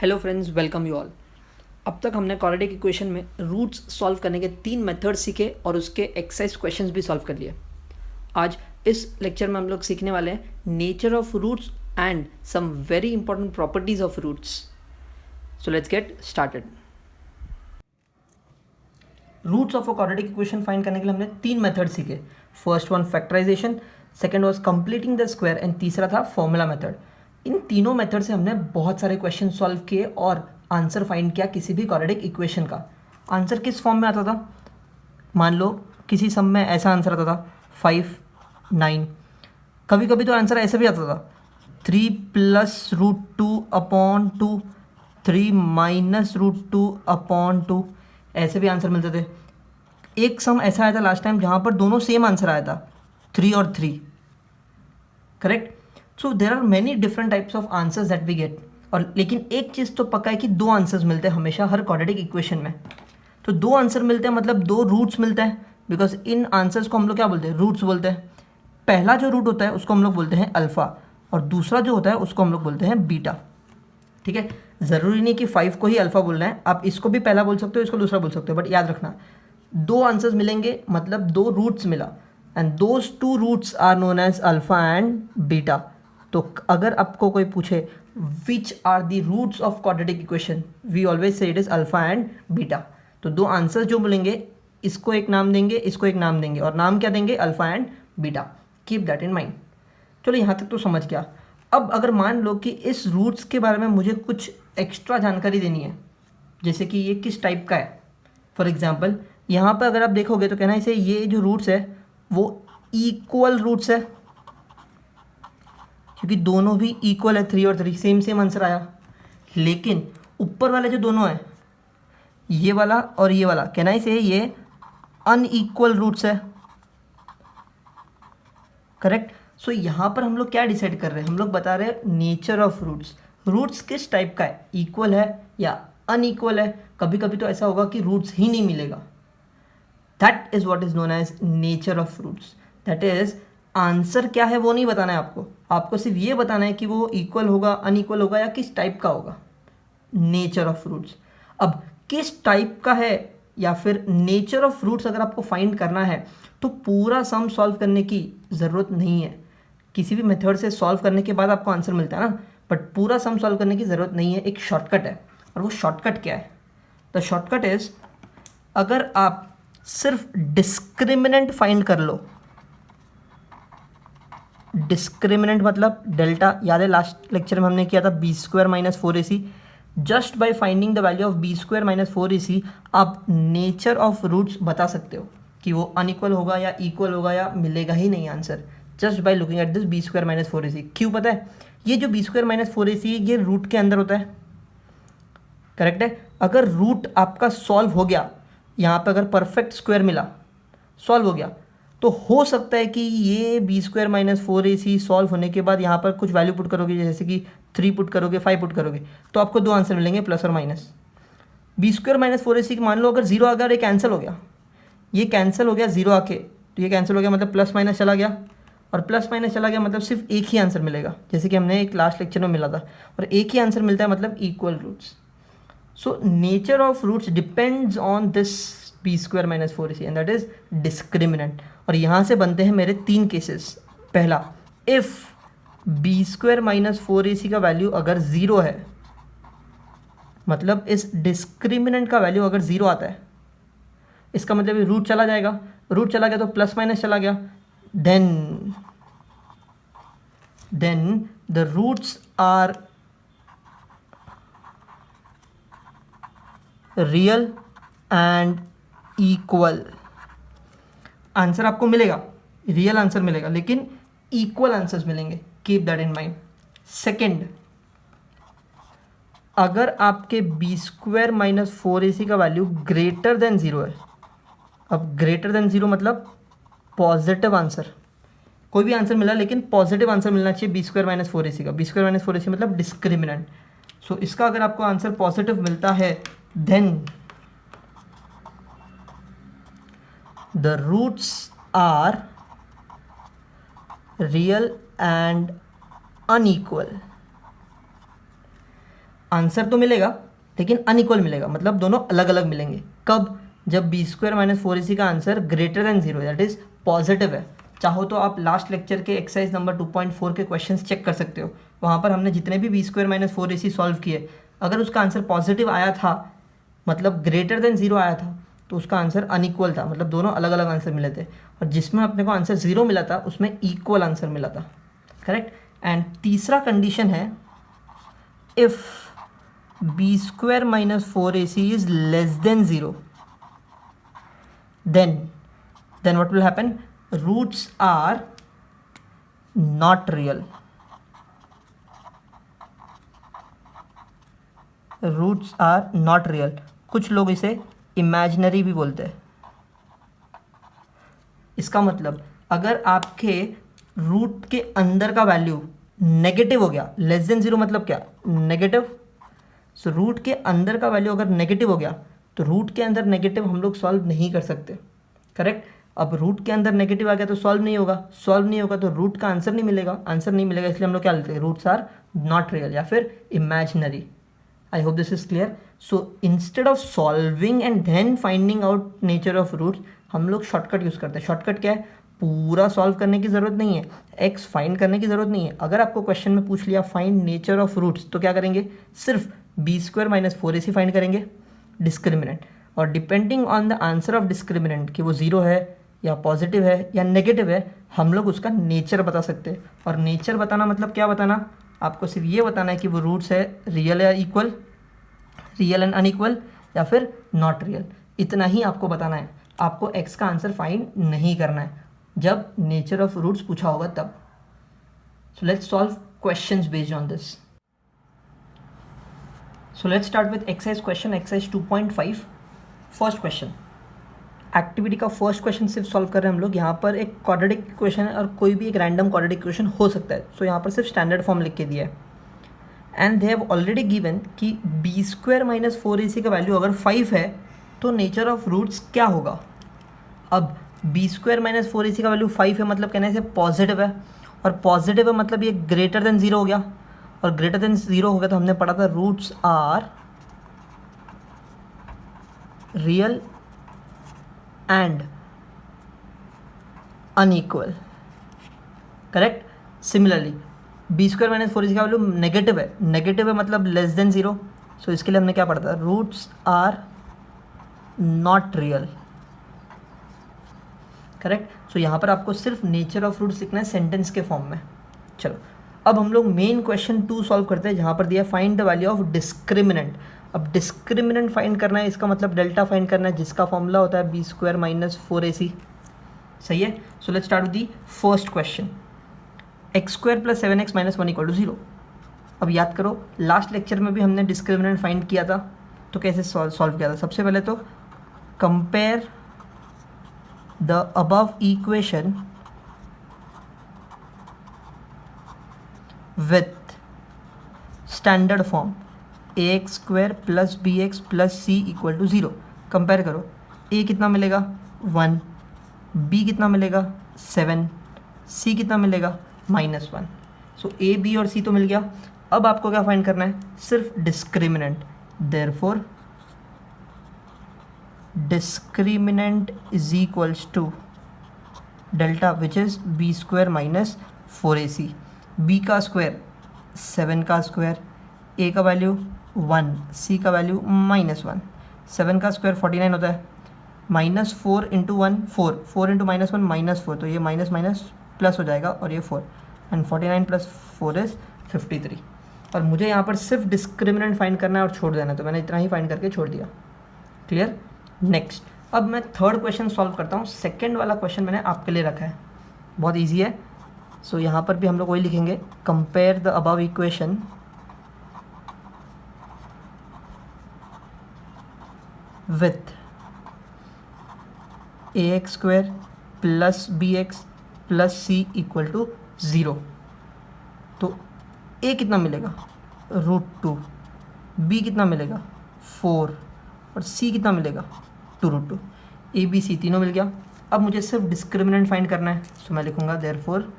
Hello friends, welcome you all. अब तक हमने क्वाड्रेटिक इक्वेशन में रूट्स सॉल्व करने के 3 मेथड सीखे और उसके एक्सरसाइज क्वेश्चंस भी सॉल्व कर लिए। आज इस लेक्चर में हम लोग सीखने वाले हैं nature of roots and some very important properties of roots. So let's get started. Roots of a quadratic equation find करने के लिए हमने 3 मेथड सीखे। First one factorisation, second was completing the square and तीसरा था फॉर्मूला मेथड। इन तीनों method से हमने बहुत सारे क्वेश्चन सॉल्व किए और आंसर फाइंड किया किसी भी क्वाड्रेटिक इक्वेशन का। आंसर किस फॉर्म में आता था? मान लो किसी सम में ऐसा आंसर आता था 5, 9। कभी कभी तो आंसर ऐसे भी आता था 3 plus root 2 upon 2, 3 minus root 2 upon 2। ऐसे भी आंसर मिलते थे। एक सम ऐसा आया था लास्ट टाइम जहाँ पर दोनों सेम आंसर आया था, 3 और 3। Correct. So there are many different types of answers that we get. और लेकिन एक चीज़ तो पक्का है कि 2 आंसर्स मिलते हैं हमेशा हर क्वाड्रेटिक इक्वेशन में। तो 2 आंसर मिलते हैं मतलब 2 रूट्स मिलते हैं, बिकॉज इन आंसर्स को हम लोग क्या बोलते हैं? रूट्स बोलते हैं। पहला जो रूट होता है उसको हम लोग बोलते हैं अल्फ़ा, और दूसरा जो होता है उसको हम लोग बोलते हैं बीटा। ठीक है, ज़रूरी नहीं कि 5 को ही अल्फ़ा बोलना है, आप इसको भी पहला बोल सकते हो, इसको दूसरा बोल सकते हो, बट याद रखना 2 आंसर्स मिलेंगे मतलब 2 रूट्स मिला, and those 2 roots are known as alpha and beta. तो अगर आपको कोई पूछे which are the roots of quadratic equation, we always say it is alpha and beta. तो 2 आंसर्स जो बोलेंगे, इसको एक नाम देंगे, इसको एक नाम देंगे, और नाम क्या देंगे? Alpha and beta. Keep that in mind. चलो यहाँ तक तो समझ गया। अब अगर मान लो कि इस रूट्स के बारे में मुझे कुछ एक्स्ट्रा जानकारी देनी है, जैसे कि ये किस टाइप का है। फॉर एग्जांपल यहाँ पर अगर आप देखोगे तो कहना है इसे ये जो रूट्स है वो इक्वल रूट्स है, क्योंकि दोनों भी इक्वल है, 3 और 3 सेम सेम आंसर आया। लेकिन ऊपर वाले जो दोनों है, ये वाला और ये वाला, कहना है इसे ये अनइक्वल रूट्स है। करेक्ट। सो यहाँ पर हम लोग क्या डिसाइड कर रहे हैं? हम लोग बता रहे हैं नेचर ऑफ रूट्स। रूट्स किस टाइप का है, इक्वल है या अनइक्वल है। कभी कभी तो ऐसा होगा कि रूट्स ही नहीं मिलेगा। That is what is known as nature of roots. That is answer क्या है वो नहीं बताना है आपको, आपको सिर्फ ये बताना है कि वो इक्वल होगा, अनइक्वल होगा या किस टाइप का होगा। Nature of roots. अब किस टाइप का है या फिर नेचर ऑफ रूट्स अगर आपको फाइंड करना है तो पूरा सम सॉल्व करने की ज़रूरत नहीं है। किसी भी मेथड से सॉल्व करने के बाद आपको आंसर मिलता है ना, बट पूरा सम सॉल्व करने की ज़रूरत नहीं है। एक शॉर्टकट है, और वो शॉर्टकट क्या है? द शॉर्टकट इज, अगर आप सिर्फ डिस्क्रिमिनेंट फाइंड कर लो, डिस्क्रिमिनेंट मतलब डेल्टा, याद है लास्ट लेक्चर में हमने किया था b square minus 4ac। Just by finding the value of b square minus 4ac आप नेचर ऑफ रूट्स बता सकते हो कि वो अनइक्वल होगा या इक्वल होगा या मिलेगा ही नहीं answer, just by looking at this b square minus 4ac। क्यों पता है? ये जो बी स्क्वायर माइनस 4ac ये रूट के अंदर होता है। करेक्ट है। अगर रूट आपका सॉल्व हो गया, यहाँ पे अगर परफेक्ट स्क्वायर मिला, सॉल्व हो गया, तो हो सकता है कि ये B square minus 4ac solve होने के बाद यहाँ पर कुछ वैल्यू पुट करोगे, जैसे कि 3 पुट करोगे, 5 पुट करोगे, तो आपको 2 आंसर मिलेंगे, प्लस और minus. B square minus 4ac मान लो अगर 0 आ गया और ये कैंसिल हो गया, ये कैंसिल हो गया 0 आके, तो ये कैंसिल हो गया मतलब प्लस माइनस चला गया, और प्लस माइनस चला गया मतलब सिर्फ एक ही आंसर मिलेगा, जैसे कि हमने एक लास्ट लेक्चर में मिला था, और एक ही आंसर मिलता है मतलब equal roots. So nature of roots depends on this b square minus 4ac and that is discriminant. और यहाँ से बनते हैं मेरे 3 केसेस। पहला, if b square minus 4ac का वैल्यू अगर 0 है, मतलब इस डिस्क्रिमिनेंट का वैल्यू अगर 0 आता है, इसका मतलब ये रूट चला जाएगा, रूट चला गया तो प्लस माइनस चला गया, then the roots are real and equal. Answer आपको मिलेगा, रियल आंसर मिलेगा, लेकिन इक्वल आंसर्स मिलेंगे। Keep that in mind. Second, अगर आपके बी स्क्वायर माइनस 4ac का वैल्यू ग्रेटर देन 0 है, अब ग्रेटर देन 0 मतलब पॉजिटिव आंसर, कोई भी आंसर मिला लेकिन पॉजिटिव आंसर मिलना चाहिए बी स्क्वायर माइनस 4ac का। बी स्क्वायर माइनस 4ac मतलब डिस्क्रिमिनेंट। सो इसका अगर आपको आंसर पॉजिटिव मिलता है, then the roots are real and unequal। Answer तो मिलेगा लेकिन अनइक्वल मिलेगा, मतलब दोनों अलग अलग मिलेंगे। कब? जब बी स्क्वायर माइनस 4ac का answer greater than 0 that is positive है। चाहो तो आप लास्ट लेक्चर के एक्सरसाइज नंबर 2.4 के क्वेश्चंस चेक कर सकते हो, वहाँ पर हमने जितने भी B square minus 4ac solve किए, अगर उसका आंसर पॉजिटिव आया था, मतलब ग्रेटर देन 0 आया था, तो उसका आंसर अनइक्वल था, मतलब दोनों अलग अलग आंसर मिले थे। और जिसमें अपने को आंसर 0 मिला था उसमें इक्वल आंसर मिला था। करेक्ट। एंड तीसरा कंडीशन है, if b square minus 4ac is less than 0, then what will happen? Roots are not real. Roots are not real. कुछ लोग इसे इमेजिनरी भी बोलते हैं। इसका मतलब अगर आपके रूट के अंदर का वैल्यू नेगेटिव हो गया, लेस देन 0 मतलब क्या? नेगेटिव। सो रूट के अंदर का वैल्यू अगर नेगेटिव हो गया तो रूट के अंदर नेगेटिव हम लोग सॉल्व नहीं कर सकते। करेक्ट। अब रूट के अंदर नेगेटिव आ गया तो सॉल्व नहीं होगा, सॉल्व नहीं होगा तो रूट का आंसर नहीं मिलेगा, आंसर नहीं मिलेगा, इसलिए हम लोग क्या लेते हैं? रूट्स आर नॉट रियल या फिर imaginary. I hope this is clear. So instead of solving and then finding out nature of roots, हम लोग शॉर्टकट यूज़ करते हैं। शॉर्टकट क्या है? पूरा सॉल्व करने की ज़रूरत नहीं है, एक्स फाइंड करने की ज़रूरत नहीं है। अगर आपको क्वेश्चन में पूछ लिया फाइंड नेचर ऑफ रूट्स, तो क्या करेंगे? सिर्फ b square minus 4ac find करेंगे, डिस्क्रिमिनेंट, और depending on the answer of discriminant कि वो 0 है या पॉजिटिव है या नेगेटिव है, हम लोग उसका नेचर बता सकते हैं। और नेचर बताना मतलब क्या बताना? आपको सिर्फ ये बताना है कि वो रूट्स है रियल या इक्वल, रियल एंड अनइक्वल, या फिर नॉट रियल। इतना ही आपको बताना है, आपको एक्स का आंसर फाइंड नहीं करना है जब नेचर ऑफ रूट्स पूछा होगा तब। So let's solve questions based on this. So let's start with exercise question, exercise 2.5। First question, activity का फर्स्ट क्वेश्चन सिर्फ सॉल्व कर रहे हैं हम लोग। यहाँ पर एक क्वाड्रेटिक इक्वेशन है और कोई भी एक रैंडम क्वाड्रेटिक इक्वेशन हो सकता है। सो यहाँ पर सिर्फ स्टैंडर्ड फॉर्म लिख के दिया है। And they have already given कि बी स्क्वायर माइनस 4ac का वैल्यू अगर 5 है तो नेचर ऑफ रूट्स क्या होगा। अब बी स्क्वायर माइनस 4ac का वैल्यू 5 है, मतलब कहने से पॉजिटिव है, और पॉजिटिव है मतलब ये ग्रेटर देन 0 हो गया, और ग्रेटर देन 0 हो गया तो हमने पढ़ा था roots are real and unequal. Correct. Similarly b square minus 4ac का वैल्यू नेगेटिव है, नेगेटिव है मतलब लेस देन 0, सो इसके लिए हमने क्या पढ़ा था? Roots are not real. Correct. So यहाँ पर आपको सिर्फ नेचर ऑफ रूट्स लिखना है सेंटेंस के फॉर्म में। चलो अब हम लोग मेन क्वेश्चन 2 सॉल्व करते हैं, जहाँ पर दिया find the value of discriminant. अब डिस्क्रिमिनेंट फाइंड करना है, इसका मतलब डेल्टा फाइंड करना है, जिसका फॉर्मूला होता है बी स्क्वायर माइनस 4ac। सही है। So let's start with the first question, x square plus 7x minus 1 equal to 0। अब याद करो लास्ट लेक्चर में भी हमने डिस्क्रिमिनेंट फाइंड किया था, तो कैसे सॉल्व किया था? सबसे पहले तो compare the above equation with standard form ax square plus bx plus c equal to 0। Compare करो, a कितना मिलेगा 1, b कितना मिलेगा 7, c कितना मिलेगा -1। सो a b और c तो मिल गया। अब आपको क्या फाइंड करना है? सिर्फ discriminant. Therefore discriminant is equals to delta which is b square minus 4ac। b का स्क्वायर 7 का स्क्वायर, a का वैल्यू 1, c का वैल्यू -1, 7 का स्क्वायर 49 होता है, -4 इंटू 1 4, 4 इंटू -1 -4, तो ये माइनस माइनस प्लस हो जाएगा और ये 4, एंड 49 प्लस 4 इज़ 53। और मुझे यहाँ पर सिर्फ डिस्क्रिमिनेंट फाइंड करना है और छोड़ देना है, तो मैंने इतना ही फाइंड करके छोड़ दिया। क्लियर। नेक्स्ट अब मैं थर्ड क्वेश्चन सॉल्व करता हूँ। सेकेंड वाला क्वेश्चन मैंने आपके लिए रखा है, बहुत ईजी है। सो यहाँ पर भी हम लोग वही लिखेंगे, compare the above equation with ax square plus bx plus c equal to 0। तो a कितना मिलेगा √2, b कितना मिलेगा 4, और c कितना मिलेगा 2√2। a b c तीनों मिल गया। अब मुझे सिर्फ डिस्क्रिमिनेंट फाइंड करना है, सो मैं लिखूँगा therefore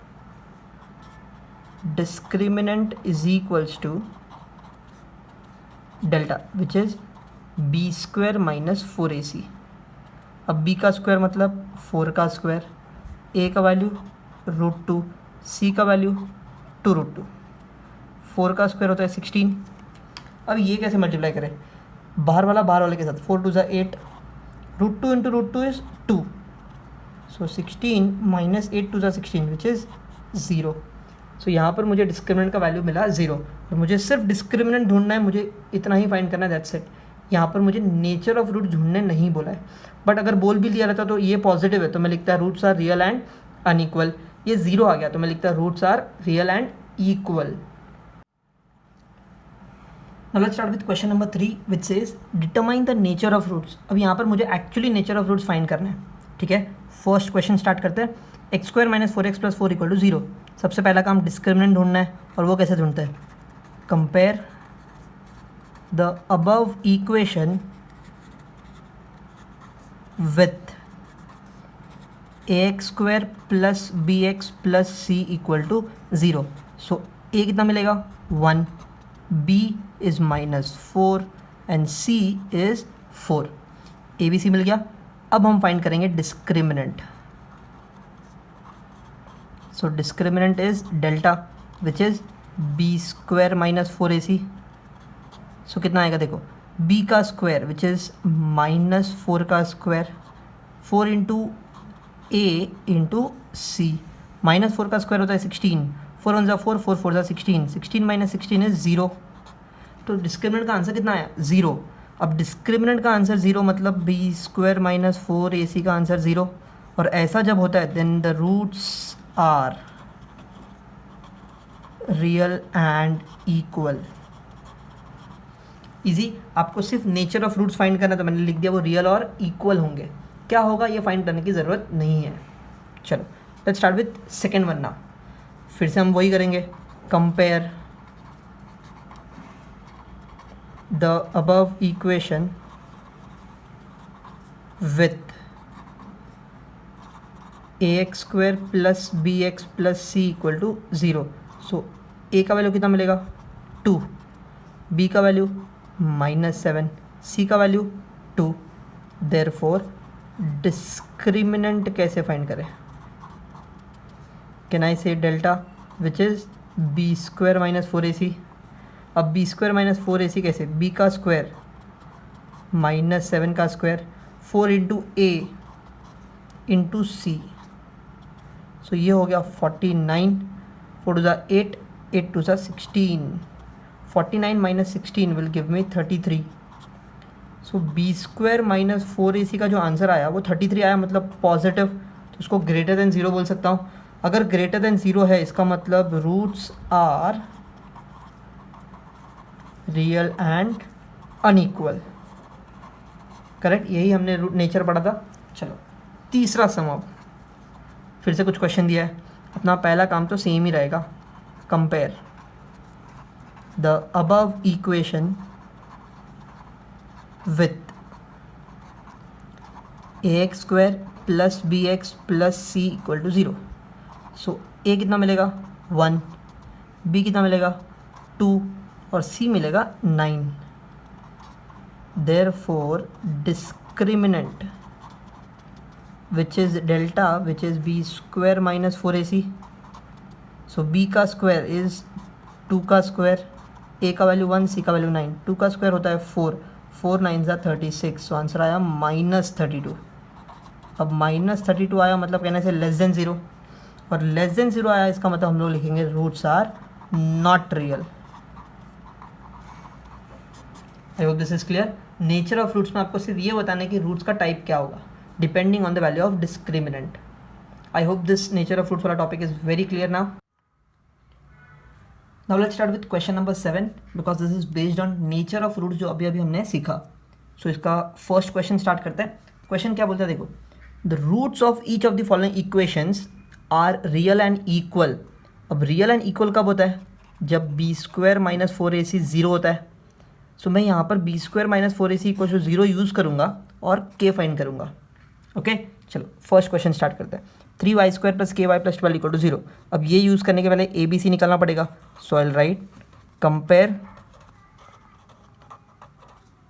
discriminant is equals to delta which is b square minus 4ac। अब b का स्क्वायर मतलब 4 का स्क्वायर, a का वैल्यू √2, c का वैल्यू 2√2, 4 का स्क्वायर होता है 16। अब ये कैसे मल्टीप्लाई करें, बाहर वाले के साथ, 4 2 8, √2 into √2 is 2, so 16 minus 8 2 16 which is 0। सो यहाँ पर मुझे डिस्क्रिमिनेंट का वैल्यू मिला 0, और मुझे सिर्फ डिस्क्रिमिनेंट ढूंढना है, मुझे इतना ही फाइंड करना है, दैट्स इट। यहाँ पर मुझे नेचर ऑफ रूट ढूंढने नहीं बोला है, बट अगर बोल भी दिया रहता तो ये पॉजिटिव है तो मैं लिखता है roots are real and unequal. ये 0 आ गया तो मैं लिखता है roots are real and equal. Now let's start with question number 3 which says determine the nature of roots। अब यहाँ पर मुझे actually nature of roots find करना है, ठीक है। फर्स्ट क्वेश्चन स्टार्ट करते हैं। X square minus 4x plus 4 equal to 0। सबसे पहला काम डिस्क्रिमिनेंट ढूंढना है, और वो कैसे ढूंढते हैं, compare the above equation with ax square plus bx plus c equal to 0। So a कितना मिलेगा 1, b is -4 and c is 4। a b c मिल गया। अब हम फाइंड करेंगे discriminant. So discriminant is delta which is b square minus 4ac। सो कितना आएगा देखो, b का स्क्वायर विच इज -4 का square, 4 into a into c, -4 का स्क्वायर होता है 16, 4 1 4, 4 4 16, 16 माइनस 16 इज 0। तो डिस्क्रिमिनेंट का आंसर कितना आया 0। अब डिस्क्रिमिनेंट का आंसर 0 मतलब बी स्क्वायर माइनस 4ac का आंसर 0, और ऐसा जब होता है then the roots are real and equal. Easy, आपको सिर्फ नेचर ऑफ रूट्स फाइंड करना, तो मैंने लिख दिया वो रियल और इक्वल होंगे। क्या होगा ये फाइंड करने की ज़रूरत नहीं है। चलो let's start with second one now. फिर से हम वही करेंगे, compare the above equation with ax square plus bx plus c equal to 0। So a का वैल्यू कितना मिलेगा 2, b का वैल्यू -7, c का वैल्यू 2। देयरफॉर डिस्क्रिमिनेंट कैसे फाइंड करें, कैन आई से delta which is b square minus 4ac। अब b square minus 4ac कैसे, b का स्क्वायर -7 का square, 4 into a into c। सो ये हो गया 49, 4 2 8, 8 2 16, 49 minus 16 will give me 33। So b square minus 4ac का जो आंसर आया वो 33 आया, मतलब पॉजिटिव, तो उसको ग्रेटर देन 0 बोल सकता हूँ। अगर ग्रेटर देन 0 है इसका मतलब roots are real and unequal, correct, यही हमने नेचर पढ़ा था। चलो तीसरा सम, अब फिर से कुछ क्वेश्चन दिया है, अपना पहला काम तो सेम ही रहेगा, compare the above equation with ax square plus bx plus c equal to 0। So a कितना मिलेगा 1, b कितना मिलेगा 2 और c मिलेगा 9। Therefore discriminant which is delta which is b square minus 4ac। So b का square is 2 का square, a का value 1, c का वैल्यू 9, 2 का स्क्वायर होता है 4, 4 9 36। सो आंसर आया -32। अब -32 आया मतलब कहने से लेस देन 0, और लेस देन 0 आया इसका मतलब हम लोग लिखेंगे roots are not real. I hope this is clear. Nature of roots में आपको सिर्फ ये बताना है कि रूट्स का टाइप क्या होगा depending on the value of discriminant. I hope this nature of roots वाला topic is very clear now. Now let's start with question number 7 because this is based on nature of roots जो अभी हमने सीखा। सो इसका first question start करते हैं। Question क्या बोलता है देखो, the roots of each of the following equations are real and equal. अब रियल एंड इक्वल कब होता है, जब b स्क्वायर माइनस 4ac 0 होता है। सो मैं यहाँ पर b square minus 4ac equal to 0 use करूँगा और k फाइंड करूँगा। ओके चलो फर्स्ट क्वेश्चन स्टार्ट करते हैं। 3y square plus ky plus 12 equal to 0। अब ये यूज़ करने के पहले a b c निकालना पड़ेगा। So I will write compare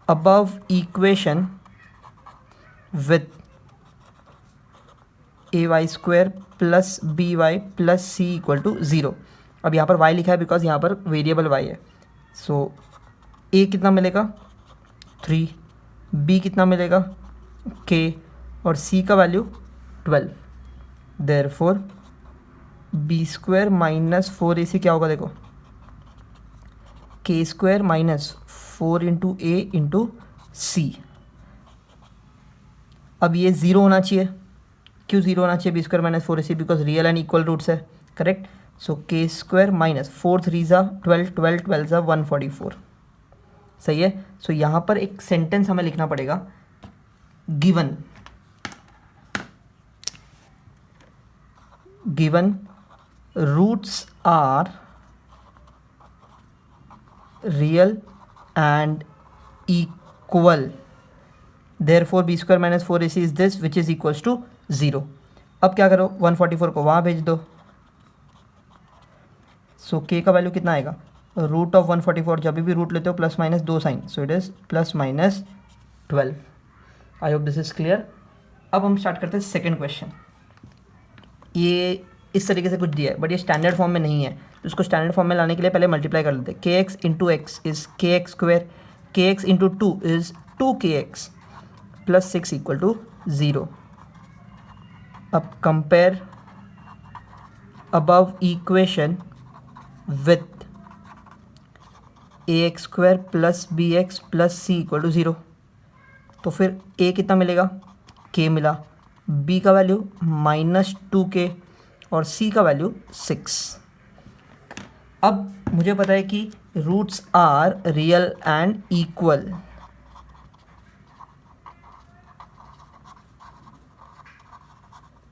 above equation with ay square plus b y plus c equal to 0। अब यहाँ पर y लिखा है बिकॉज यहाँ पर वेरिएबल y है। सो a कितना मिलेगा 3, b कितना मिलेगा k और c का value 12। Therefore b square minus 4ac क्या होगा देखो, k square minus 4 into a into c. अब ये 0 होना चाहिए। क्यों 0 होना चाहिए b square minus 4ac? Because real and equal roots है, correct. So k square minus 4 3 ज़ा 12, 12 12 ज़ा 144, सही है। सो यहाँ पर एक सेंटेंस हमें लिखना पड़ेगा, given roots are real and equal, therefore b square minus 4ac is this which is equals to 0। अब क्या करो 144 को वहाँ भेज दो। सो के का वैल्यू कितना आएगा, रूट ऑफ 144, जब भी रूट लेते हो plus minus 2 sign, so it is plus minus 12। I hope this is clear. अब हम स्टार्ट करते हैं सेकेंड क्वेश्चन। ये इस तरीके से कुछ दिया है बट ये स्टैंडर्ड फॉर्म में नहीं है, तो इसको स्टैंडर्ड फॉर्म में लाने के लिए पहले मल्टीप्लाई कर लेते हैं। K x into x is k x square, k x into 2 is 2kx plus 6 equal to 0। अब compare above equation with ax square plus b x plus c equal to 0। तो फिर a कितना मिलेगा, k मिला, b का value minus 2k और c का value 6। अब मुझे पता है कि roots are real and equal,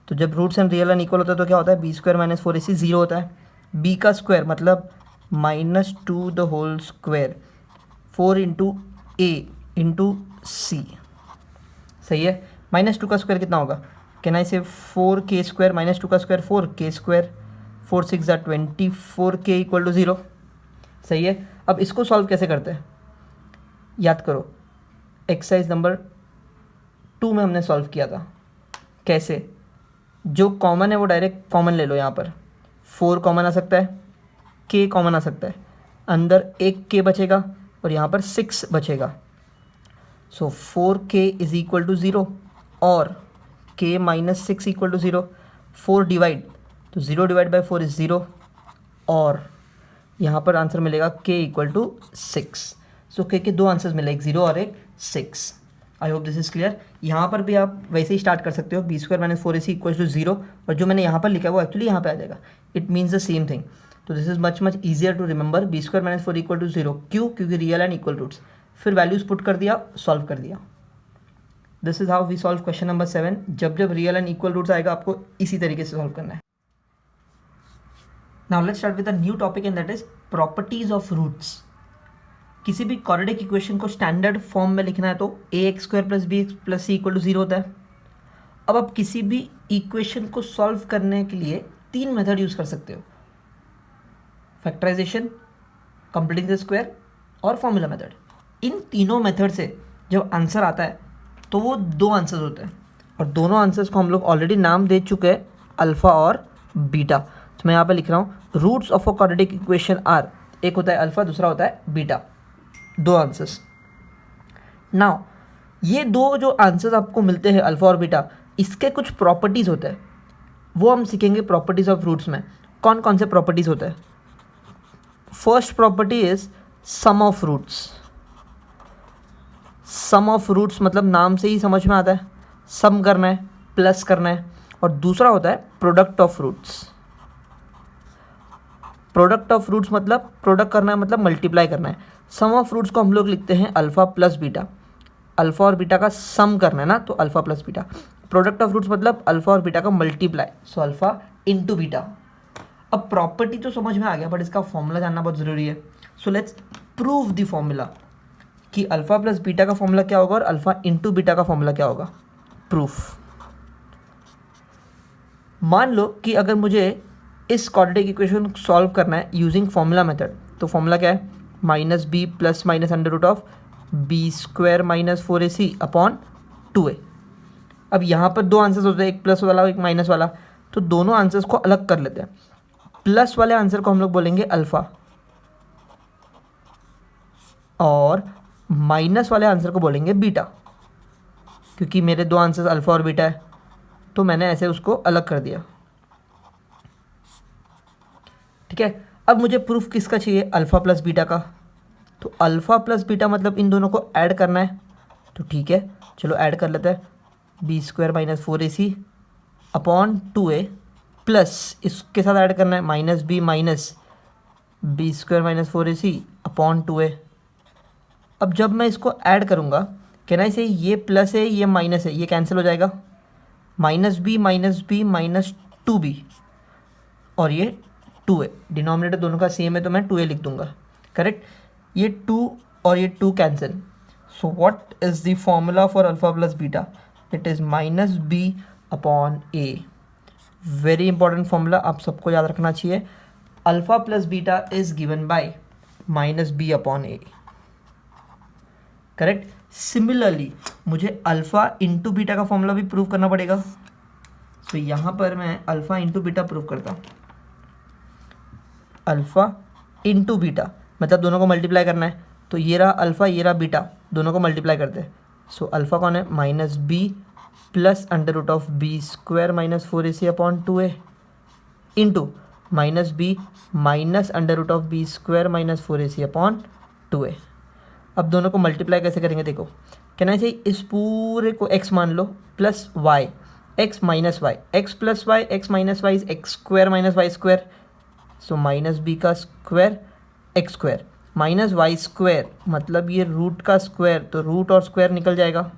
तो जब roots and real and equal होता है तो क्या होता है, बी स्क्वायर माइनस 4ac 0 होता है। b का स्क्वायर मतलब minus 2 the whole square 4 into a into c, सही है। माइनस 2 का स्क्वायर कितना होगा, कैन आई से 4k स्क्वायर माइनस 2 का स्क्वायर 4k स्क्वायर, 4 6 ज़ा 24k इक्वल टू 0, सही है। अब इसको सॉल्व कैसे करते हैं, याद करो एक्सरसाइज नंबर 2 में हमने सॉल्व किया था। कैसे, जो कॉमन है वो डायरेक्ट कॉमन ले लो। यहाँ पर 4 कॉमन आ सकता है, k कॉमन आ सकता है, अंदर एक k बचेगा और यहाँ पर 6 बचेगा। सो 4k इज इक्वल टू 0 और k minus 6 equal to 0। 4 divide, तो 0 डिवाइड बाई 4 इज 0 और यहाँ पर आंसर मिलेगा k equal to 6। So k के दो आंसर्स मिले, एक 0 और एक 6। आई होप दिस इज क्लियर। यहाँ पर भी आप वैसे ही स्टार्ट कर सकते हो, b square minus 4ac equal to 0 और जो मैंने यहाँ पर लिखा है वो एक्चुअली यहाँ पे आ जाएगा, it means the same thing. तो this is much much easier to remember, b square minus 4 equal to 0। क्यों, क्योंकि रियल एंड इक्वल रूट्स, फिर वैल्यूज पुट कर दिया, सॉल्व कर दिया। This is how we solve question number 7। जब जब रियल एंड इक्वल रूट्स आएगा आपको इसी तरीके से सॉल्व करना है। Now let's start with a new topic and that is properties of roots. किसी भी क्वाड्रेटिक इक्वेशन को स्टैंडर्ड फॉर्म में लिखना है तो a x square plus b x plus c equal to 0 होता है। अब आप किसी भी इक्वेशन को सॉल्व करने के लिए 3 मेथड यूज़ कर सकते हो, फैक्टराइजेशन, कंप्लीटिंग द स्क्वायर और फॉर्मूला मेथड। इन तीनों मेथड से जब आंसर आता है तो वो 2 आंसर्स होते हैं और दोनों आंसर्स को हम लोग ऑलरेडी नाम दे चुके हैं, अल्फ़ा और बीटा। तो मैं यहाँ पर लिख रहा हूँ roots of a quadratic equation are, एक होता है अल्फ़ा, दूसरा होता है बीटा, 2 आंसर्स। नाउ ये 2 जो आंसर्स आपको मिलते हैं अल्फ़ा और बीटा, इसके कुछ प्रॉपर्टीज़ होते हैं, वो हम सीखेंगे प्रॉपर्टीज़ ऑफ रूट्स में। कौन कौन से प्रॉपर्टीज़ होते हैं? First property is sum of roots. Sum of roots मतलब नाम से ही समझ में आता है, सम करना है, प्लस करना है। और दूसरा होता है product of roots. Product of roots मतलब प्रोडक्ट करना है, मतलब मल्टीप्लाई करना है। सम ऑफ रूट्स को हम लोग लिखते हैं अल्फ़ा प्लस बीटा, अल्फ़ा और बीटा का सम करना है ना, तो alpha plus beta. Product of roots मतलब अल्फ़ा और बीटा का multiply, so alpha into beta. अब प्रॉपर्टी तो समझ में आ गया बट इसका फॉर्मूला जानना बहुत ज़रूरी है। So let's prove the formula कि अल्फ़ा प्लस बीटा का फॉर्मूला क्या होगा और अल्फ़ा इंटू बीटा का फॉर्मूला क्या होगा। प्रूफ, मान लो कि अगर मुझे इस क्वाड्रेटिक इक्वेशन को सॉल्व करना है यूजिंग फॉर्मूला मेथड, तो फॉर्मूला क्या है, minus b plus minus under root of b square minus 4ac upon 2a। अब यहाँ पर दो आंसर्स होते हैं, एक प्लस वाला एक माइनस वाला, तो दोनों आंसर्स को अलग कर लेते हैं। प्लस वाले आंसर को हम लोग बोलेंगे अल्फ़ा और माइनस वाले आंसर को बोलेंगे बीटा, क्योंकि मेरे दो आंसर्स अल्फ़ा और बीटा है तो मैंने ऐसे उसको अलग कर दिया। ठीक है, अब मुझे प्रूफ किसका चाहिए, अल्फ़ा प्लस बीटा का। तो अल्फ़ा प्लस बीटा मतलब इन दोनों को ऐड करना है, तो ठीक है चलो ऐड कर लेते हैं। B square minus 4ac upon 2a plus इसके साथ ऐड करना है minus b square minus 4ac upon 2a। अब जब मैं इसको ऐड करूँगा कहना है ये प्लस है ये माइनस है, ये कैंसिल हो जाएगा, माइनस बी माइनस 2b और ये 2a, डिनोमिनेटर दोनों का सेम है तो मैं 2a लिख दूंगा। करेक्ट, ये 2 और ये 2 cancel. So what is the formula for alpha plus beta, it is minus b upon a. Very important formula, आप सबको याद रखना चाहिए। Alpha plus beta is given by minus b upon a. Correct, similarly मुझे alpha into beta का formula भी prove करना पड़ेगा। तो यहाँ पर मैं अल्फ़ा इंटू बीटा प्रूव करता हूँ। अल्फ़ा इंटू बीटा मतलब दोनों को मल्टीप्लाई करना है, तो ये रहा अल्फ़ा ये रहा बीटा, दोनों को मल्टीप्लाई करते हैं। सो अल्फ़ा कौन है, minus b plus under root of b square minus 4ac upon 2a into minus b minus under root of b square minus 4ac upon 2a। अब दोनों को मल्टीप्लाई कैसे करेंगे, देखो कहना चाहिए इस पूरे को x मान लो plus y, x minus y, x plus y x minus y is x square minus y square. So minus b का square x square minus y square मतलब ये रूट का स्क्वायर, तो रूट और स्क्वायर निकल जाएगा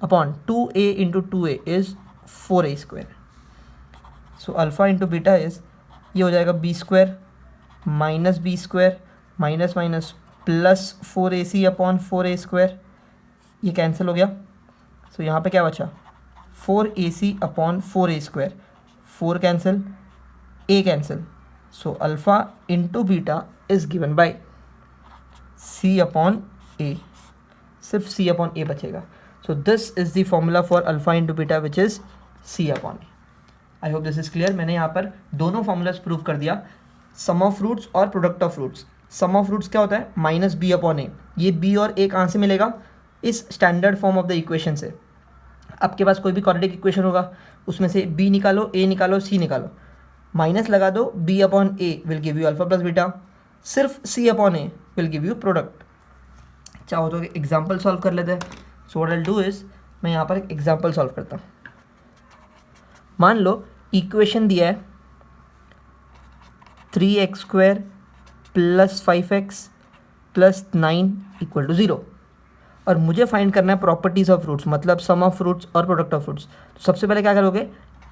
upon 2a into 2a is 4a square. So alpha into beta is ये हो जाएगा b square minus minus plus 4ac upon 4a square, ये कैंसिल हो गया। सो यहाँ पे क्या बचा 4ac upon 4a square, 4 cancel a cancel. So alpha into beta is given by c upon a, सिर्फ c अपॉन a बचेगा। So this is the formula for alpha into beta which is c upon a। I hope this is clear. मैंने यहाँ पर दोनों formulas prove कर दिया, sum of roots और product of roots. Sum of roots क्या होता है, माइनस बी अपॉन ए। ये बी और ए कहाँ से मिलेगा, इस standard form of the equation से। आपके पास कोई भी क्वाड्रेटिक इक्वेशन होगा, उसमें से बी निकालो, ए निकालो, सी निकालो, माइनस लगा दो, b upon a will give you alpha plus beta, सिर्फ c upon a will give you product. चाहो तो एग्जाम्पल सॉल्व कर लेते हैं। So what I do is मैं यहाँ पर एक एग्जाम्पल सॉल्व करता हूँ। मान लो इक्वेशन दिया है 3x square plus 5x plus 9 equal to 0 और मुझे फाइंड करना है प्रॉपर्टीज़ ऑफ रूट्स, मतलब सम ऑफ रूट्स और प्रोडक्ट ऑफ रूट्स। तो सबसे पहले क्या करोगे,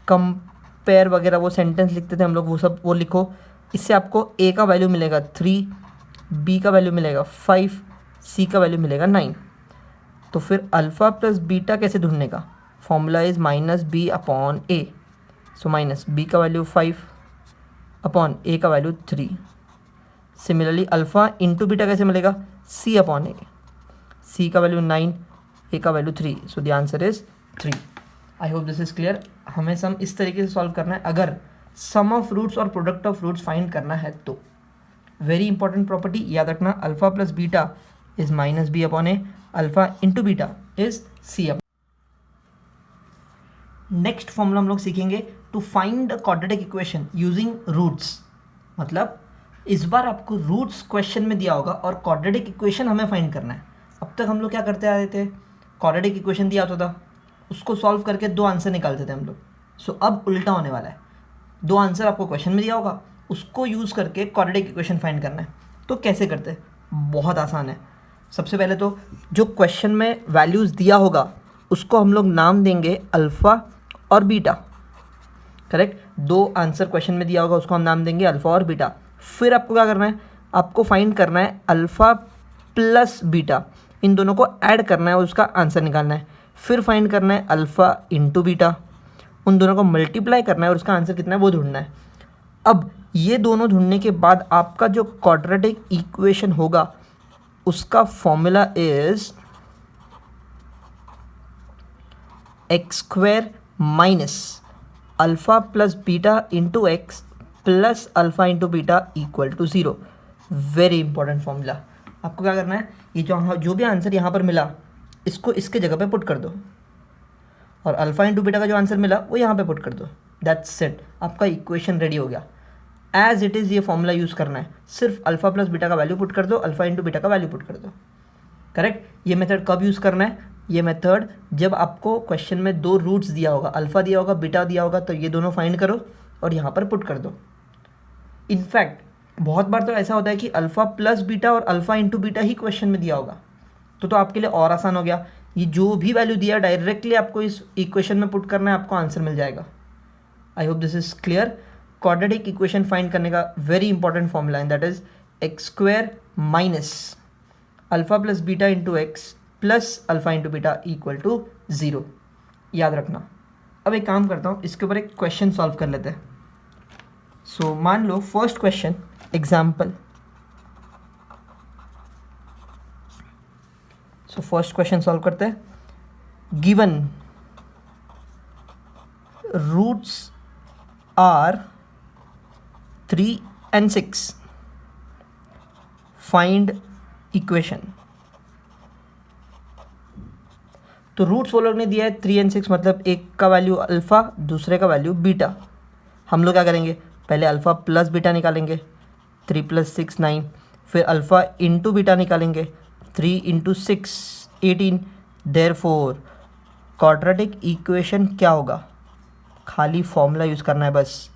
कंपेयर वगैरह वो सेंटेंस लिखते थे हम लोग, वो सब वो लिखो। इससे आपको a का वैल्यू मिलेगा 3, b का वैल्यू मिलेगा 5, c का वैल्यू मिलेगा 9। तो फिर अल्फ़ा प्लस बीटा कैसे ढूंढने का, formula is minus b upon a. So minus b का वैल्यू 5 अपॉन ए का value 3। Similarly alpha into beta कैसे मिलेगा, c अपॉन ए, c का वैल्यू 9, a का value 3। So the answer is 3। I hope this is clear. हमें sum इस तरीके से सॉल्व करना है अगर सम ऑफ रूट्स और प्रोडक्ट ऑफ रूट्स फाइंड करना है तो। वेरी इंपॉर्टेंट प्रॉपर्टी याद रखना, alpha plus beta is minus b upon a, alpha into beta is c upon. Next formula हम लोग सीखेंगे to find a quadratic equation using roots. मतलब इस बार आपको रूट्स क्वेश्चन में दिया होगा और क्वाड्रेटिक इक्वेशन हमें फाइंड करना है। अब तक हम लोग क्या करते आ रहे थे, क्वाड्रेटिक इक्वेशन दिया होता था, उसको सॉल्व करके दो आंसर निकालते थे हम लोग। सो अब उल्टा होने वाला है, दो आंसर आपको क्वेश्चन में दिया होगा, उसको यूज़ करके क्वाड्रेटिक इक्वेशन फाइंड करना है। तो कैसे करते हैं, बहुत आसान है। सबसे पहले तो जो क्वेश्चन में वैल्यूज़ दिया होगा उसको हम लोग नाम देंगे अल्फ़ा और बीटा। करेक्ट, दो आंसर क्वेश्चन में दिया होगा उसको हम नाम देंगे अल्फ़ा और बीटा। फिर आपको क्या करना है, आपको फाइंड करना है अल्फ़ा प्लस बीटा, इन दोनों को ऐड करना है और उसका आंसर निकालना है। फिर फाइंड करना है अल्फ़ा इंटू बीटा, उन दोनों को मल्टीप्लाई करना है और उसका आंसर कितना है वो ढूंढना है। अब ये दोनों ढूंढने के बाद आपका जो क्वाड्रेटिक इक्वेशन होगा उसका formula is x square minus alpha plus beta into x plus alpha into beta equal to 0। Very important formula. आपको क्या करना है, ये जो भी आंसर यहाँ पर मिला इसको इसके जगह पे पुट कर दो, और अल्फ़ा इंटू बीटा का जो आंसर मिला वो यहाँ पे पुट कर दो। दैट्स इट, आपका इक्वेशन रेडी हो गया। एज इट इज़ ये फॉर्मूला यूज़ करना है, सिर्फ अल्फ़ा प्लस बीटा का वैल्यू पुट कर दो, अल्फ़ा इंटू बीटा का वैल्यू पुट कर दो। करेक्ट। ये मेथड कब यूज़ करना है, ये मेथड जब आपको क्वेश्चन में दो रूट्स दिया होगा, अल्फ़ा दिया होगा, बीटा दिया होगा, तो ये दोनों फाइंड करो और यहाँ पर पुट कर दो। इनफैक्ट बहुत बार तो ऐसा होता है कि अल्फ़ा प्लस बीटा और अल्फ़ा इंटू बीटा ही क्वेश्चन में दिया होगा, तो आपके लिए और आसान हो गया। ये जो भी वैल्यू दिया डायरेक्टली आपको इस इक्वेशन में पुट करना है, आपको आंसर मिल जाएगा। I hope this is clear. Quadratic equation find करने का वेरी इंपॉर्टेंट फॉर्मूला है, that is x square minus alpha plus beta into x plus alpha into beta equal to 0। याद रखना। अब एक काम करता हूँ, इसके ऊपर एक क्वेश्चन सॉल्व कर लेते हैं। सो मान लो first question example. So first question solve करते हैं। Given roots are 3 and 6, find equation. तो रूट्स वो लोग ने दिया है 3 and 6, मतलब एक का वैल्यू अल्फ़ा, दूसरे का वैल्यू बीटा। हम लोग क्या करेंगे, पहले अल्फ़ा प्लस बीटा निकालेंगे, 3 + 6 9, फिर अल्फ़ा इंटू बीटा निकालेंगे, 3 × 6 18। देयरफॉर क्वाड्रेटिक इक्वेशन क्या होगा, खाली फॉर्मूला यूज़ करना है बस।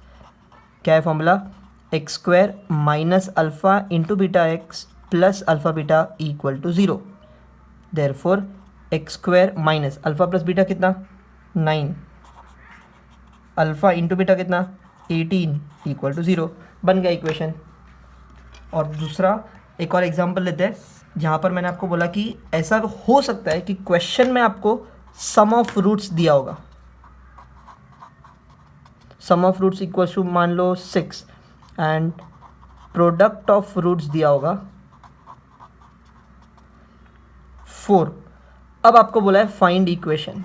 क्या है formula, x square minus alpha into beta x plus alpha beta equal to 0। Therefore x square minus alpha plus beta कितना 9, अल्फ़ा इंटू बीटा कितना 18 इक्वल टू 0। बन गया इक्वेशन। और दूसरा एक और एग्जांपल लेते हैं, जहाँ पर मैंने आपको बोला कि ऐसा हो सकता है कि क्वेश्चन में आपको सम ऑफ रूट्स दिया होगा। सम ऑफ रूट्स इक्वल टू मान लो 6 एंड प्रोडक्ट ऑफ रूट्स दिया होगा 4। अब आपको बोला है फाइंड इक्वेशन।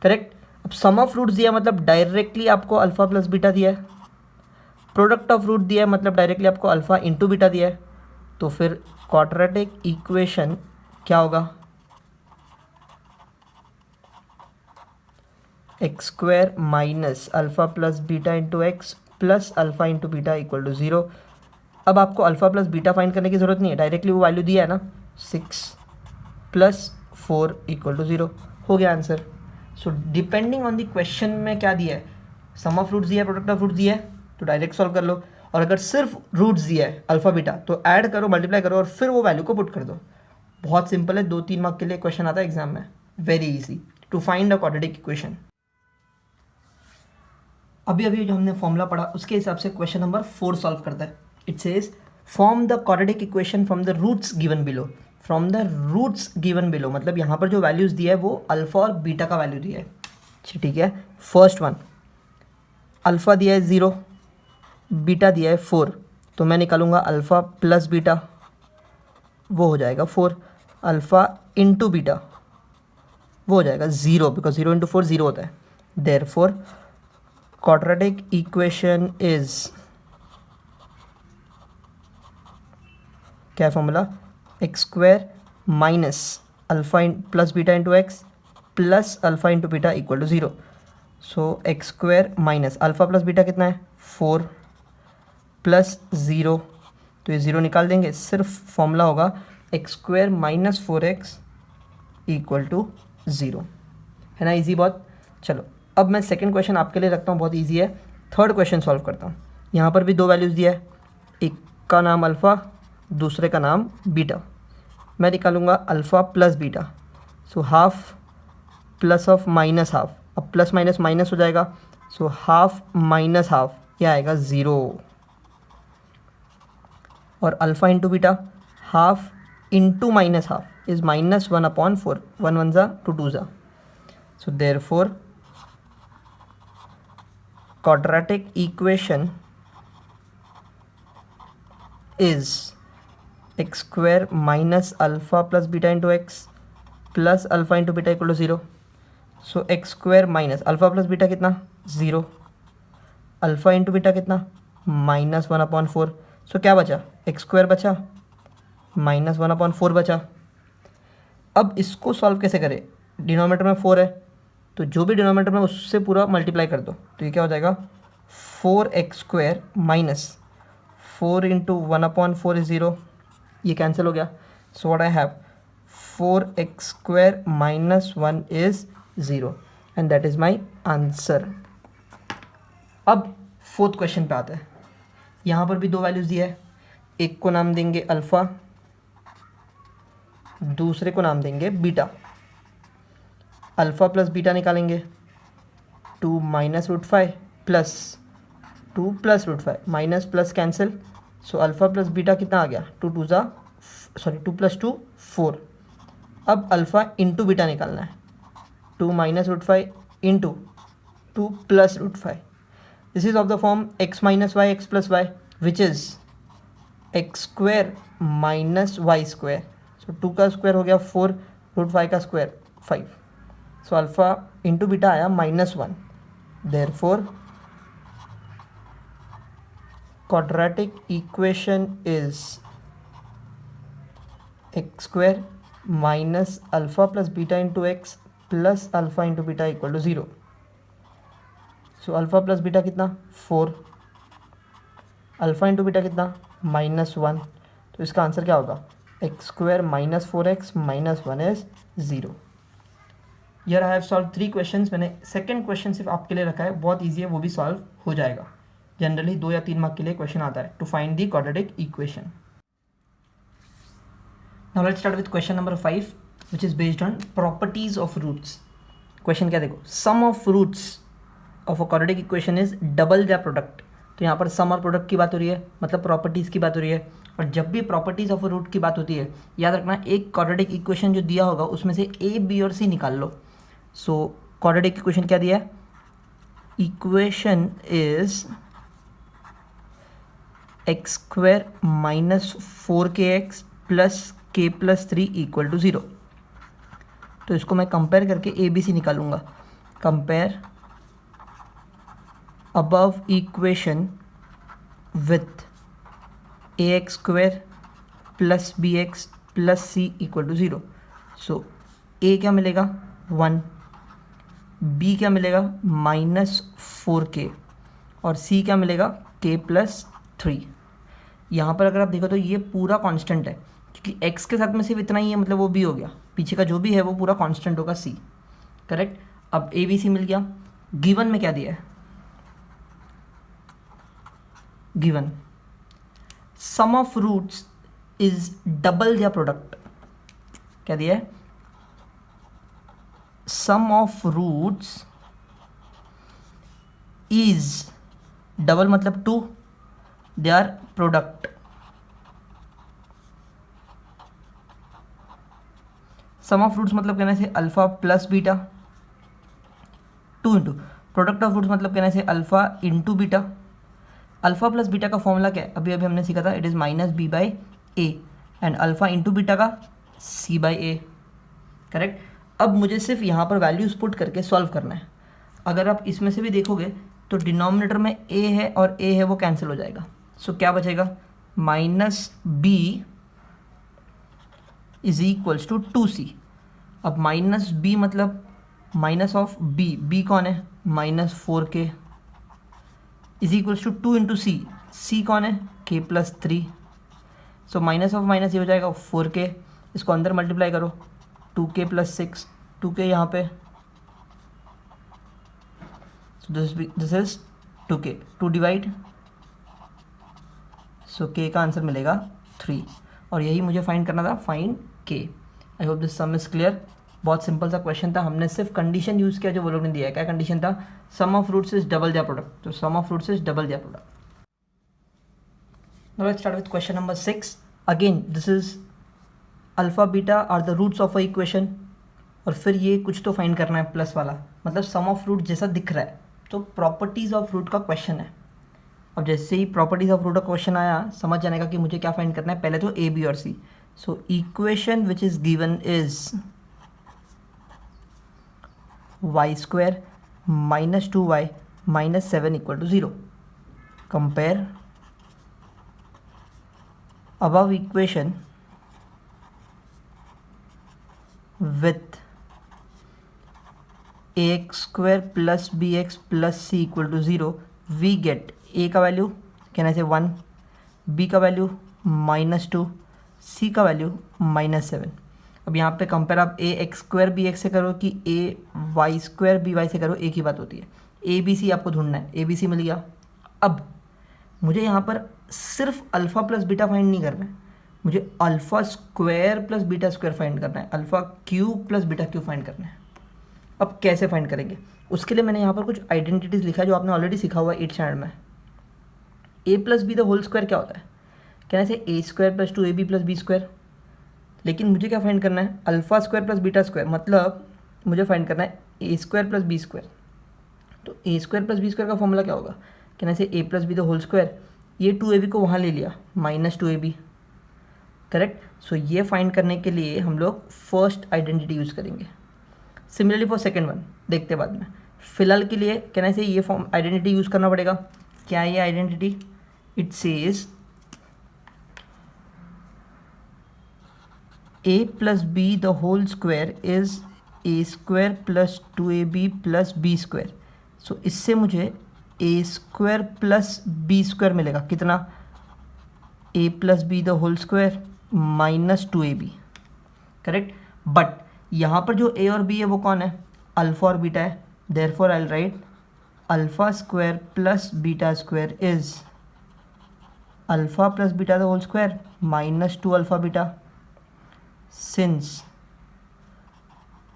करेक्ट। अब सम ऑफ रूट्स दिया मतलब डायरेक्टली आपको अल्फ़ा प्लस बीटा दिया है, प्रोडक्ट ऑफ रूट दिया है मतलब डायरेक्टली आपको अल्फ़ा इंटू बीटा दिया है। तो फिर क्वाड्रेटिक इक्वेशन क्या होगा, x square minus alpha plus beta into x plus alpha into beta equal to 0। अब आपको अल्फ़ा प्लस बीटा फाइंड करने की ज़रूरत नहीं है, डायरेक्टली वो वैल्यू दिया है ना, 6 + 4 इक्वल टू 0। हो गया answer. So depending on the question में क्या दिया है, सम ऑफ रूट्स दिया है, प्रोडक्ट ऑफ रूट्स दिया है, तो डायरेक्ट सॉल्व कर लो। और अगर सिर्फ रूट्स दिया है अल्फ़ा बीटा, तो ऐड करो, मल्टीप्लाई करो और फिर वो वैल्यू को पुट कर दो। बहुत सिंपल है, 2-3 मार्क के लिए क्वेश्चन आता है एग्जाम में। Very easy to find a quadratic equation. अभी अभी जो हमने फॉर्मूला पढ़ा उसके हिसाब से क्वेश्चन नंबर 4 सॉल्व करता है। It says form the quadratic equation from the roots given below. From the roots given below मतलब यहाँ पर जो वैल्यूज़ दिया है वो अल्फ़ा और बीटा का वैल्यू दिया है। ठीक है। फर्स्ट वन, अल्फ़ा दिया है 0, बीटा दिया है 4, तो मैं निकालूंगा अल्फ़ा प्लस बीटा, वो हो जाएगा 4। अल्फ़ा इंटू बीटा वो हो जाएगा 0, बिकॉज 0 × 4 0 होता है। देयरफॉर क्वाड्रेटिक इक्वेशन इज, क्या formula, x square minus alpha plus beta into x plus alpha into beta equal to 0। So x square minus alpha plus beta कितना है 4 प्लस 0, तो ये 0 निकाल देंगे, सिर्फ फॉर्मूला होगा x square minus 4x equal to 0। है ना इजी बहुत। चलो अब मैं सेकंड क्वेश्चन आपके लिए रखता हूँ, बहुत इजी है। थर्ड क्वेश्चन सॉल्व करता हूँ। यहाँ पर भी दो वैल्यूज़ दिया है, एक का नाम अल्फ़ा, दूसरे का नाम बीटा। मैं निकालूंगा alpha plus beta, so half plus of minus half. अब प्लस माइनस माइनस हो जाएगा, सो हाफ माइनस हाफ, यह आएगा 0। और alpha into beta, half into minus half is -1/4, 1 1 ज़ा 2 2 ज़ा। So therefore quadratic equation is x square minus alpha plus beta into x plus alpha into beta equal to 0. So x square minus alpha plus beta कितना 0, alpha into beta कितना -1/4. सो क्या बचा x square बचा -1/4 बचा. अब इसको solve कैसे करें, डिनोमिनेटर में 4 है तो जो भी डिनोमिनेटर में उससे पूरा मल्टीप्लाई कर दो. तो ये क्या हो जाएगा 4x square minus 4 into 1/4 is 0, ये कैंसिल हो गया. सो what I have 4x square minus 1 is 0 and that is my answer. अब फोर्थ क्वेश्चन पे आते हैं. यहाँ पर भी दो वैल्यूज़ दिया है, एक को नाम देंगे अल्फ़ा, दूसरे को नाम देंगे बीटा. अल्फ़ा प्लस बीटा निकालेंगे 2 minus root 5 plus 2 plus root 5, minus plus cancel. So alpha plus beta कितना आ गया 2 प्लस 2 4. अब अल्फ़ा इंटू बीटा निकालना है 2 minus root 5 into 2 plus root 5. This is of the form x minus y x plus y which is x square minus y square. So 2 का square हो गया 4, root 5 का square 5. So alpha into beta आया -1. Therefore quadratic equation is x square minus alpha plus beta into x plus alpha into beta equal to 0. So alpha plus beta कितना 4, alpha into beta कितना -1. तो इसका answer क्या होगा x square minus 4x minus 1 is 0. यार I have solve 3 questions. मैंने second question सिर्फ आपके लिए रखा है, बहुत ईजी है, वो भी सॉल्व हो जाएगा. जनरली 2 या 3 मार्क के लिए क्वेश्चन आता है to find the quadratic equation. Now let's start with question number 5 which is based on properties of roots. Question क्या देखो, sum of roots of a quadratic equation is double the product. तो यहाँ पर सम और product की बात हो रही है, मतलब प्रॉपर्टीज़ की बात हो रही है. और जब भी प्रॉपर्टीज़ ऑफ अ रूट की बात होती है, याद रखना एक क्वाड्रेटिक इक्वेशन जो दिया होगा उसमें से ए बी और सी निकाल लो. सो क्वाड्रेटिक इक्वेशन क्या दिया है, equation is x square minus 4kx plus के प्लस 3 इक्वल टू 0. तो इसको मैं कंपेयर करके ए बी सी निकालूंगा. Compare above equation with ax square plus bx plus c equal to 0. So a क्या मिलेगा 1, b क्या मिलेगा -4k और c क्या मिलेगा k प्लस 3. यहाँ पर अगर आप देखो तो ये पूरा कांस्टेंट है क्योंकि x के साथ में सिर्फ इतना ही है, मतलब वो b हो गया, पीछे का जो भी है वो पूरा कांस्टेंट होगा c. करेक्ट. अब a b c मिल गया. गिवन में क्या दिया है, given sum of roots is double their product. क्या दिया है, sum of roots is double मतलब 2 their product. sum of roots मतलब कहने से alpha plus beta 2 into product of roots मतलब कहने से alpha into beta. Alpha plus beta का फॉर्मूला क्या है, अभी हमने सीखा था, it is -b/a and alpha into beta का c/a. करेक्ट. अब मुझे सिर्फ यहाँ पर वैल्यूज पुट करके सॉल्व करना है. अगर आप इसमें से भी देखोगे तो डिनोमिनेटर में a है और a है वो कैंसिल हो जाएगा. सो क्या बचेगा -b is equals to 2c. अब -b मतलब माइनस ऑफ b कौन है -4k is equals to 2 into c कौन है k plus 3. So minus of minus ये हो जाएगा 4k, इसको अंदर मल्टीप्लाई करो 2k प्लस 6, 2k यहाँ पे. So this is 2k, 2 divide. So k का आंसर मिलेगा 3 और यही मुझे फाइंड करना था, find k. I hope this some is clear. बहुत सिंपल सा क्वेश्चन था, हमने सिर्फ कंडीशन यूज़ किया जो वो लोग ने दिया है. क्या कंडीशन था, sum of roots is double their product. तो sum of roots is double their product. Now let's start with question number 6. Again this is alpha beta are the roots of a equation और फिर ये कुछ तो find करना है plus वाला, मतलब सम ऑफ रूट जैसा दिख रहा है. तो प्रॉपर्टीज ऑफ रूट का क्वेश्चन है. अब जैसे ही प्रॉपर्टीज ऑफ रूट का क्वेश्चन आया, समझ जाने का कि मुझे क्या फाइंड करना है। पहले तो ए, बी और c. So equation which is given is y square minus 2y minus 7 equal to 0। Compare above equation with ax square plus bx plus c equal to 0, we get a का value can I से 1, b का value -2, c का value -7। अब यहाँ पे compare आप ए x square B x से करो कि ए वाई स्क्वायर बी वाई से करो, एक ही बात होती है। ए बी सी आपको ढूंढना है, ए बी सी मिल गया। अब मुझे यहाँ पर सिर्फ अल्फ़ा प्लस बीटा फाइंड नहीं करना है, मुझे alpha square plus beta square find करना है, alpha cube plus beta cube find करना है। अब कैसे फाइंड करेंगे, उसके लिए मैंने यहाँ पर कुछ आइडेंटिटीज़ लिखा है जो आपने ऑलरेडी सीखा हुआ है 8th स्टैंडर्ड में। A plus b the whole square क्या होता है, कहना से a square plus 2ab plus b square. लेकिन मुझे क्या फाइंड करना है, alpha square plus beta square, मतलब मुझे फाइंड करना है a square plus b square. तो a square plus b square का फॉर्मूला क्या होगा, कहना से a plus b the whole square, ये 2ab को वहाँ ले लिया -2ab, करेक्ट। सो ये फाइंड करने के लिए हम लोग फर्स्ट आइडेंटिटी यूज़ करेंगे। सिमिलरली फॉर सेकेंड वन देखते बाद में। फिलहाल के लिए कहना से ये फॉर्म आइडेंटिटी यूज़ करना पड़ेगा। क्या ये identity, it says a plus b the whole square is a square plus 2ab plus b square. So इससे मुझे a square plus b square मिलेगा, कितना, a plus b the whole square -2ab, correct. But यहाँ पर जो ए और B है वो कौन है, अल्फ़ा और बीटा है। Therefore I will write alpha square plus beta square is alpha plus beta the whole square -2 alpha beta, since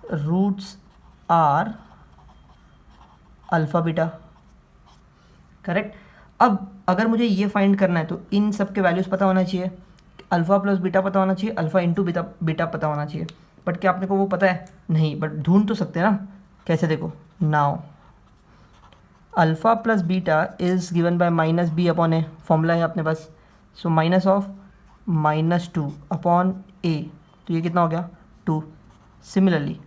roots are alpha beta, correct. अब अगर मुझे ये फाइंड करना है तो इन सब के वैल्यूज़ पता होना चाहिए, अल्फ़ा प्लस बीटा पता होना चाहिए, अल्फ़ा इंटू बीटा पता होना चाहिए। बट क्या आपने को वो पता है, नहीं, बट ढूंढ तो सकते हैं ना। कैसे, देखो, now alpha plus beta is given bye -b upon A, formula है अपने पास। सो माइनस ऑफ -2 अपॉन ए, तो ये कितना हो गया 2। सिमिलरली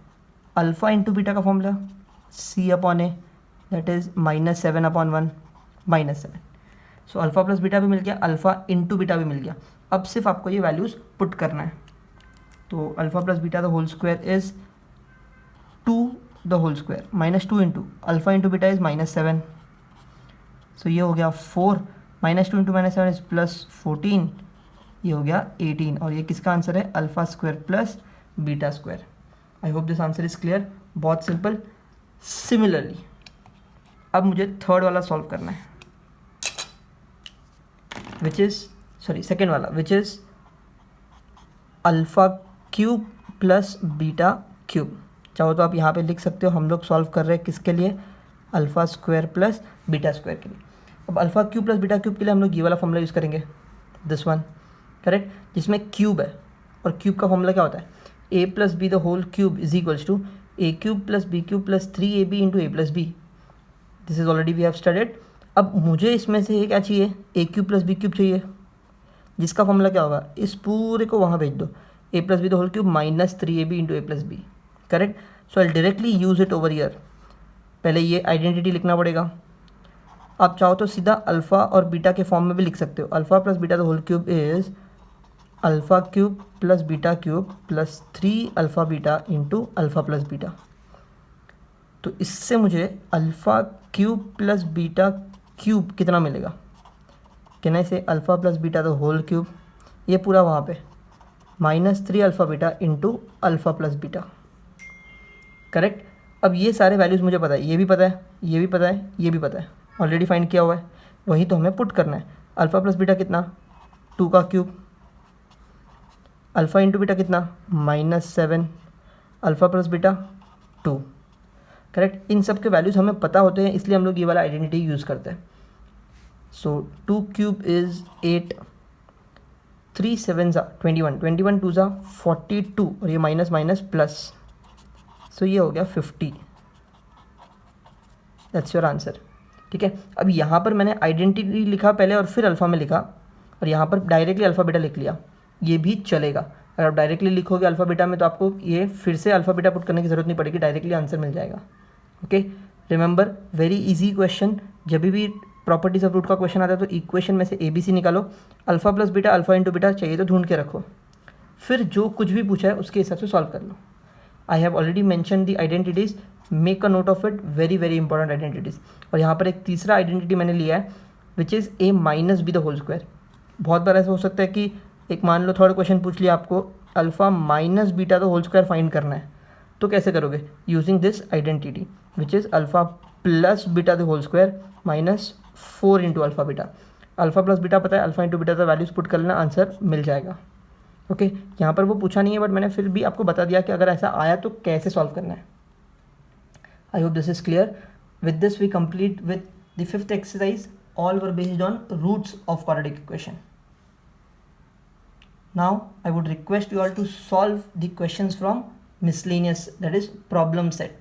अल्फ़ा इंटू बीटा का formula c upon A, that is -7 upon 1 -7। So alpha plus beta भी मिल गया, अल्फ़ा इंटू बीटा भी मिल गया। अब सिर्फ आपको ये वैल्यूज़ पुट करना है। तो alpha plus beta the whole square is 2 the whole square -2 into alpha into beta is -7। So ये हो गया 4, -2 इंटू -7 इज़ +14, ये हो गया 18। और ये किसका आंसर है, alpha square plus beta square. I hope this answer is clear, बहुत सिंपल। सिमिलरली अब मुझे थर्ड वाला सॉल्व करना है, सेकेंड वाला, विच is alpha cube plus beta cube. चाहो तो आप यहाँ पे लिख सकते हो, हम लोग सॉल्व कर रहे हैं किसके लिए, alpha square plus beta square के लिए। अब alpha cube plus beta cube के लिए हम लोग ये वाला फॉर्मूला यूज़ करेंगे, दिस वन, करेक्ट, जिसमें क्यूब है। और क्यूब का फॉर्मूला क्या होता है, a plus b the whole cube is equals to a cube plus b cube plus 3ab into a plus b. This is already we have studied. अब मुझे इसमें से क्या चाहिए, ए क्यूब प्लस बी क्यूब चाहिए, जिसका फॉर्मूला क्या होगा, इस पूरे को वहाँ भेज दो, a plus b the whole cube -3ab into a plus b, correct. So I directly use it over here. पहले ये आइडेंटिटी लिखना पड़ेगा। आप चाहो तो सीधा अल्फ़ा और बीटा के फॉर्म में भी लिख सकते हो। Alpha plus beta the whole cube is alpha cube plus beta cube plus 3 alpha beta into alpha plus beta. तो इससे मुझे alpha cube plus beta cube कितना मिलेगा, कहना इसे alpha plus beta the whole cube, ये पूरा वहाँ पे -3 alpha beta into alpha plus beta, correct. अब ये सारे वैल्यूज़ मुझे पता है, ये भी पता है, ये भी पता है, ये भी पता है, ऑलरेडी फाइंड किया हुआ है। वही तो हमें पुट करना है। अल्फ़ा प्लस बीटा कितना, 2 का क्यूब, अल्फ़ा इंटू बीटा कितना -7, अल्फ़ा प्लस बीटा 2, करेक्ट। इन सब के वैल्यूज़ हमें पता होते हैं, इसलिए हम लोग ये वाला आइडेंटिटी यूज़ करते हैं। सो 2 क्यूब इज़ 8, 3 7 21, 21 2 42, और ये माइनस माइनस प्लस, सो ये हो गया 50। That's your answer. ठीक है। अब यहाँ पर मैंने आइडेंटिटी लिखा पहले और फिर अल्फ़ा में लिखा, और यहाँ पर डायरेक्टली अल्फ़ा बीटा लिख लिया, ये भी चलेगा। अगर आप डायरेक्टली लिखोगे अल्फ़ा बीटा में तो आपको ये फिर से अल्फ़ा बीटा पुट करने की ज़रूरत नहीं पड़ेगी, डायरेक्टली आंसर मिल जाएगा। Okay, remember very easy question, जब भी प्रॉपर्टीज ऑफ रूट का क्वेश्चन आता है तो इक्वेशन में से ABC निकालो, alpha plus beta alpha into beta चाहिए तो ढूंढ के रखो, फिर जो कुछ भी पूछा है उसके हिसाब से सॉल्व कर लो। I have already mention the identities, make a note of it, very very important identities. और यहाँ पर एक तीसरा आइडेंटिटी मैंने लिया है which is A minus b the whole square. बहुत बार ऐसा हो सकता है कि एक मान लो थर्ड क्वेश्चन पूछ लिया आपको, alpha minus beta the whole square find करना है, तो कैसे करोगे? Using this identity which is alpha plus beta the whole square minus 4 into alpha beta. Alpha plus beta पता है, अल्फ़ा इंटू बीटा का वैल्यूज पुट कर लेना, आंसर मिल जाएगा। ओके, यहाँ पर वो पूछा नहीं है बट मैंने फिर भी आपको बता दिया कि अगर ऐसा आया तो कैसे सॉल्व करना है। I hope this is clear. With this we complete with the fifth exercise, all were based on roots of quadratic equation. Now I would request you all to solve the questions from miscellaneous, that is problem set.